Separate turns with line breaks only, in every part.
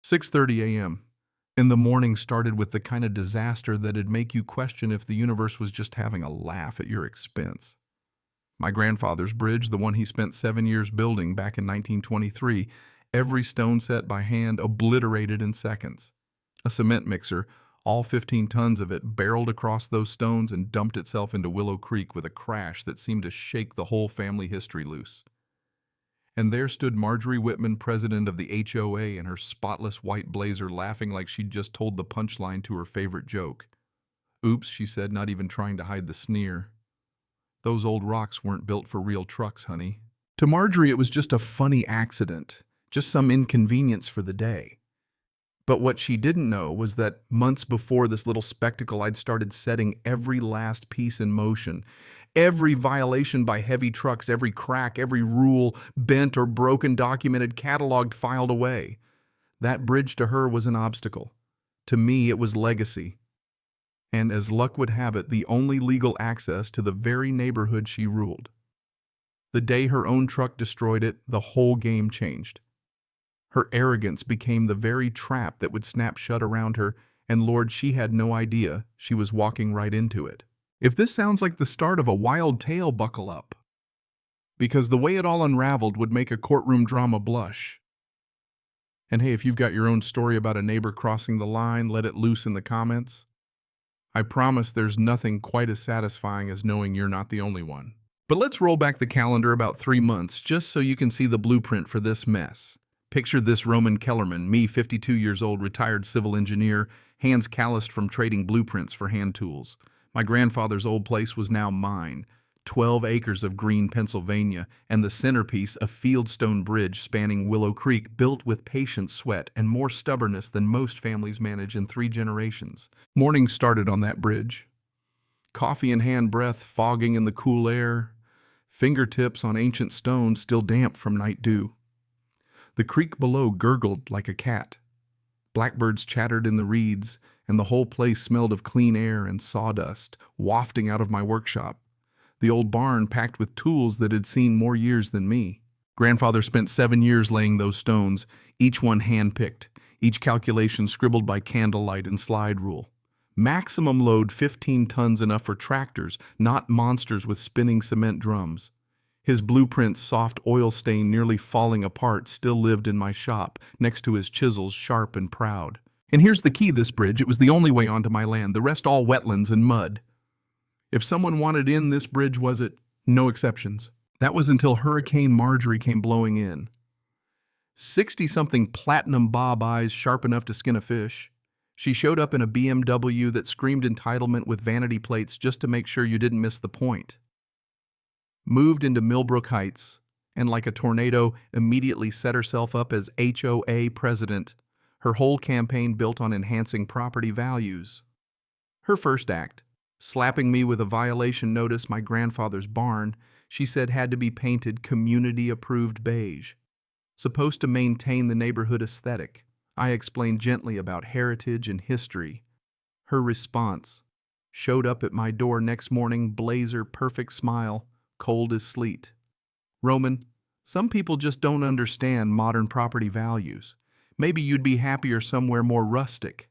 6:30 a.m. And the morning started with the kind of disaster that'd make you question if the universe was just having a laugh at your expense. My grandfather's bridge, the one he spent 7 years building back in 1923, every stone set by hand obliterated in seconds. A cement mixer, all 15 tons of it, barreled across those stones and dumped itself into Willow Creek with a crash that seemed to shake the whole family history loose. And there stood Marjorie Whitman, president of the HOA, in her spotless white blazer, laughing like she'd just told the punchline to her favorite joke. "Oops," she said, not even trying to hide the sneer. "Those old rocks weren't built for real trucks, honey." To Marjorie, it was just a funny accident, just some inconvenience for the day. But what she didn't know was that months before this little spectacle, I'd started setting every last piece in motion. Every violation by heavy trucks, every crack, every rule, bent or broken, documented, cataloged, filed away. That bridge to her was an obstacle. To me, it was legacy. And as luck would have it, the only legal access to the very neighborhood she ruled. The day her own truck destroyed it, the whole game changed. Her arrogance became the very trap that would snap shut around her, and Lord, she had no idea she was walking right into it. If this sounds like the start of a wild tale, buckle up. Because the way it all unraveled would make a courtroom drama blush. And hey, if you've got your own story about a neighbor crossing the line, let it loose in the comments. I promise there's nothing quite as satisfying as knowing you're not the only one. But let's roll back the calendar about 3 months just so you can see the blueprint for this mess. Picture this Roman Kellerman, me, 52 years old, retired civil engineer, hands calloused from trading blueprints for hand tools. My grandfather's old place was now mine, 12 acres of green Pennsylvania, and the centerpiece, a fieldstone bridge spanning Willow Creek, built with patient sweat and more stubbornness than most families manage in 3 generations. Morning started on that bridge. Coffee in hand, breath fogging in the cool air, fingertips on ancient stone still damp from night dew. The creek below gurgled like a cat. Blackbirds chattered in the reeds, and the whole place smelled of clean air and sawdust wafting out of my workshop. The old barn packed with tools that had seen more years than me. Grandfather spent 7 years laying those stones, each one hand-picked, each calculation scribbled by candlelight and slide rule. Maximum load 15 tons, enough for tractors, not monsters with spinning cement drums. His blueprints, soft oil stain nearly falling apart, still lived in my shop, next to his chisels, sharp and proud. And here's the key: this bridge, it was the only way onto my land, the rest all wetlands and mud. If someone wanted in, this bridge was it. No exceptions. That was until Hurricane Marjorie came blowing in. 60-something platinum bob eyes sharp enough to skin a fish. She showed up in a BMW that screamed entitlement with vanity plates just to make sure you didn't miss the point. Moved into Millbrook Heights, and like a tornado, immediately set herself up as HOA president, her whole campaign built on enhancing property values. Her first act, slapping me with a violation notice my grandfather's barn, she said had to be painted community-approved beige. Supposed to maintain the neighborhood aesthetic. I explained gently about heritage and history. Her response, showed up at my door next morning, blazer, perfect smile, cold as sleet. "Roman, some people just don't understand modern property values. Maybe you'd be happier somewhere more rustic."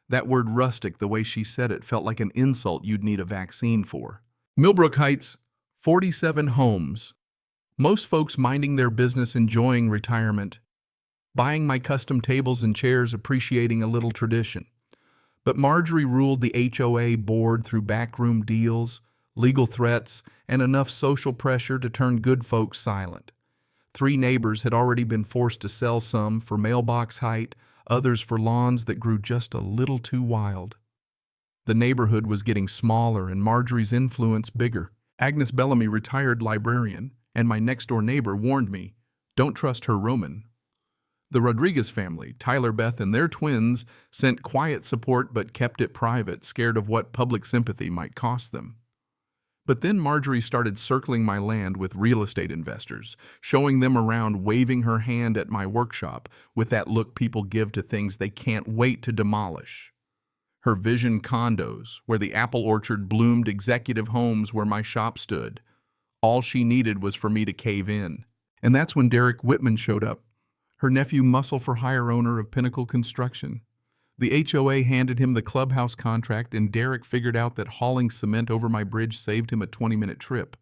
That word rustic, the way she said it, felt like an insult you'd need a vaccine for. Millbrook Heights, 47 homes. Most folks minding their business, enjoying retirement. Buying my custom tables and chairs, appreciating a little tradition. But Marjorie ruled the HOA board through backroom deals, legal threats, and enough social pressure to turn good folks silent. 3 neighbors had already been forced to sell, some for mailbox height, others for lawns that grew just a little too wild. The neighborhood was getting smaller and Marjorie's influence bigger. Agnes Bellamy, retired librarian, and my next-door neighbor warned me, don't trust her, Roman. The Rodriguez family, Tyler, Beth, and their twins sent quiet support but kept it private, scared of what public sympathy might cost them. But then Marjorie started circling my land with real estate investors, showing them around, waving her hand at my workshop with that look people give to things they can't wait to demolish. Her vision condos, where the apple orchard bloomed, executive homes where my shop stood. All she needed was for me to cave in. And that's when Derek Whitman showed up. her nephew muscle for hire owner of Pinnacle Construction. The HOA handed him the clubhouse contract, and Derek figured out that hauling cement over my bridge saved him a 20-minute trip.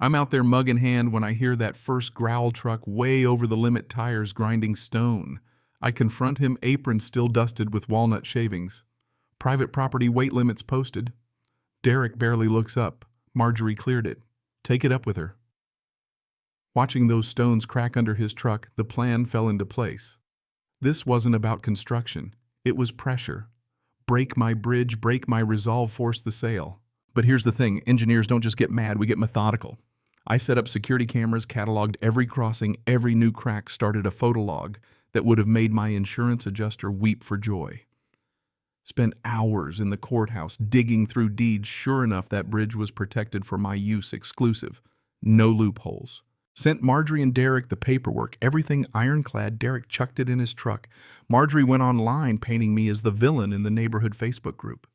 I'm out there mug in hand when I hear that first growl truck way over the limit tires grinding stone. I confront him, apron still dusted with walnut shavings. Private property weight limits posted. Derek barely looks up. Marjorie cleared it. Take it up with her. Watching those stones crack under his truck, the plan fell into place. This wasn't about construction. It was pressure. Break my bridge, break my resolve, force the sale. But here's the thing, engineers don't just get mad, we get methodical. I set up security cameras, cataloged every crossing, every new crack, started a photo log that would have made my insurance adjuster weep for joy. Spent hours in the courthouse digging through deeds. Sure enough, that bridge was protected for my use exclusive. No loopholes. Sent Marjorie and Derek the paperwork, everything ironclad. Derek chucked it in his truck. Marjorie went online painting me as the villain in the neighborhood Facebook group.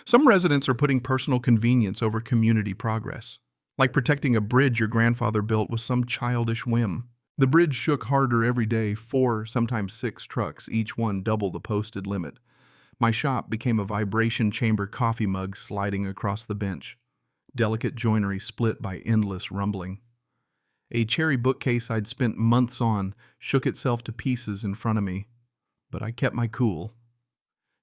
Some residents are putting personal convenience over community progress. Like protecting a bridge your grandfather built was some childish whim. The bridge shook harder every day, 4, sometimes 6 trucks, each one double the posted limit. My shop became a vibration chamber, coffee mug sliding across the bench. Delicate joinery split by endless rumbling. A cherry bookcase I'd spent months on shook itself to pieces in front of me, but I kept my cool.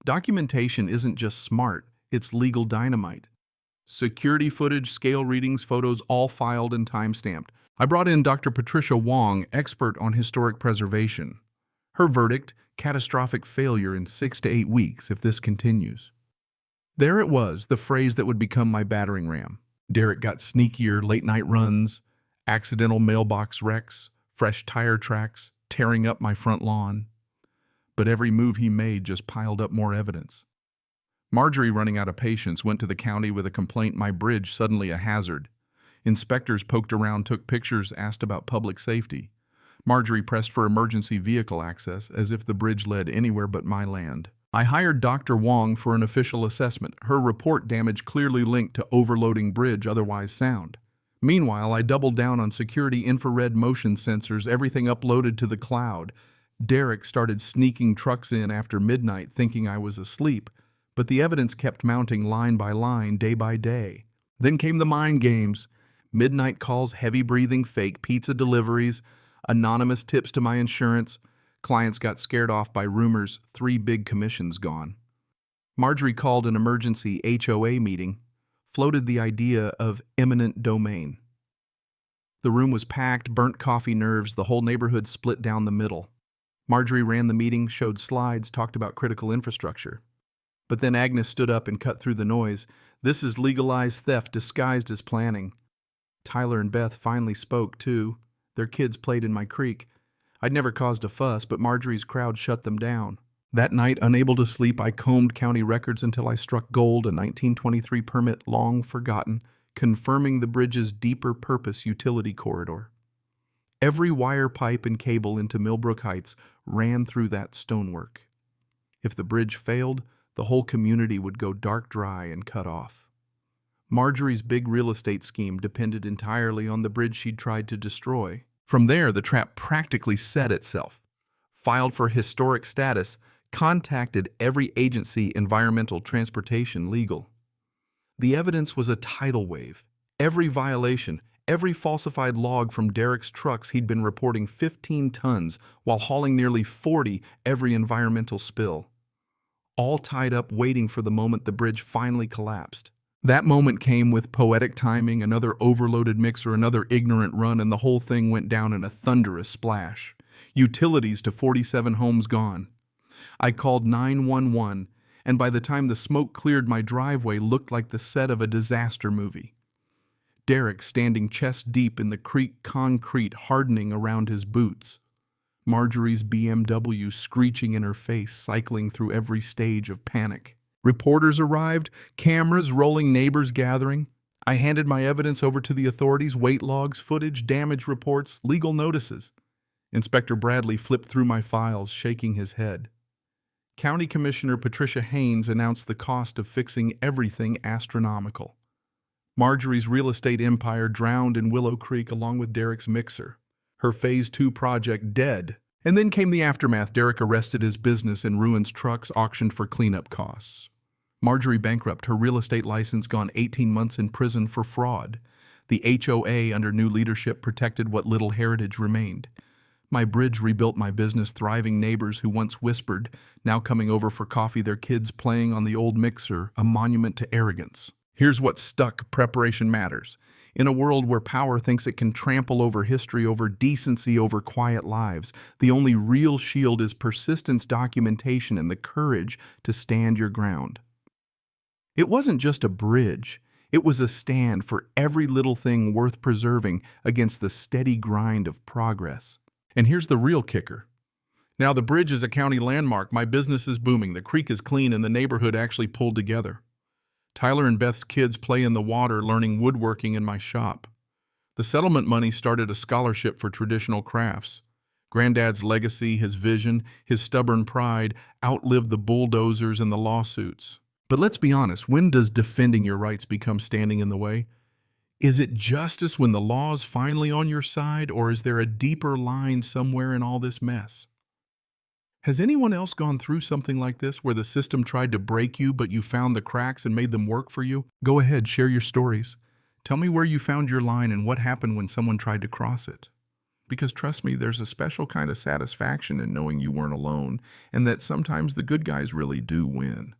Documentation isn't just smart, it's legal dynamite. Security footage, scale readings, photos, all filed and time-stamped. I brought in Dr. Patricia Wong, expert on historic preservation. Her verdict, catastrophic failure in 6 to 8 weeks if this continues. There it was, the phrase that would become my battering ram. Derek got sneakier, late-night runs, accidental mailbox wrecks, fresh tire tracks, tearing up my front lawn. But every move he made just piled up more evidence. Marjorie, running out of patience, went to the county with a complaint my bridge suddenly a hazard. Inspectors poked around, took pictures, asked about public safety. Marjorie pressed for emergency vehicle access as if the bridge led anywhere but my land. I hired Dr. Wong for an official assessment. Her report damage clearly linked to overloading bridge, otherwise sound. Meanwhile, I doubled down on security infrared motion sensors, everything uploaded to the cloud. Derek started sneaking trucks in after midnight thinking I was asleep, but the evidence kept mounting line by line, day by day. Then came the mind games. Midnight calls, heavy breathing, fake pizza deliveries, anonymous tips to my insurance. Clients got scared off by rumors, 3 big commissions gone. Marjorie called an emergency HOA meeting, floated the idea of eminent domain. The room was packed, burnt coffee nerves, the whole neighborhood split down the middle. Marjorie ran the meeting, showed slides, talked about critical infrastructure. But then Agnes stood up and cut through the noise. This is legalized theft disguised as planning. Tyler and Beth finally spoke, too. Their kids played in my creek. I'd never caused a fuss, but Marjorie's crowd shut them down. That night, unable to sleep, I combed county records until I struck gold, a 1923 permit long forgotten, confirming the bridge's deeper purpose utility corridor. Every wire pipe and cable into Millbrook Heights ran through that stonework. If the bridge failed, the whole community would go dark dry and cut off. Marjorie's big real estate scheme depended entirely on the bridge she'd tried to destroy. From there, the trap practically set itself. Filed for historic status, contacted every agency, environmental, transportation, legal. The evidence was a tidal wave. Every violation, every falsified log from Derek's trucks he'd been reporting 15 tons while hauling nearly 40 every environmental spill. All tied up waiting for the moment the bridge finally collapsed. That moment came with poetic timing, another overloaded mixer, another ignorant run, and the whole thing went down in a thunderous splash. Utilities to 47 homes gone. I called 911, and by the time the smoke cleared, my driveway looked like the set of a disaster movie. Derek standing chest deep in the creek concrete, hardening around his boots. Marjorie's BMW screeching in her face, cycling through every stage of panic. Reporters arrived, cameras rolling, neighbors gathering. I handed my evidence over to the authorities, weight logs, footage, damage reports, legal notices. Inspector Bradley flipped through my files, shaking his head. County Commissioner Patricia Haynes announced the cost of fixing everything astronomical. Marjorie's real estate empire drowned in Willow Creek along with Derek's mixer. Her Phase 2 project dead, And then came the aftermath. Derek arrested his business and ruins trucks auctioned for cleanup costs. Marjorie bankrupt, her real estate license gone 18 months in prison for fraud. The HOA under new leadership protected what little heritage remained. My bridge rebuilt my business, thriving neighbors who once whispered, now coming over for coffee, their kids playing on the old mixer, a monument to arrogance. Here's what stuck: preparation matters. In a world where power thinks it can trample over history, over decency, over quiet lives, the only real shield is persistence, documentation, and the courage to stand your ground. It wasn't just a bridge. It was a stand for every little thing worth preserving against the steady grind of progress. And here's the real kicker. Now the bridge is a county landmark. My business is booming. The creek is clean and the neighborhood actually pulled together. Tyler and Beth's kids play in the water, learning woodworking in my shop. The settlement money started a scholarship for traditional crafts. Granddad's legacy, his vision, his stubborn pride outlived the bulldozers and the lawsuits. But let's be honest, when does defending your rights become standing in the way? Is it justice when the law's finally on your side, or is there a deeper line somewhere in all this mess? Has anyone else gone through something like this, where the system tried to break you, but you found the cracks and made them work for you? Go ahead, share your stories. Tell me where you found your line and what happened when someone tried to cross it. Because trust me, there's a special kind of satisfaction in knowing you weren't alone, and that sometimes the good guys really do win.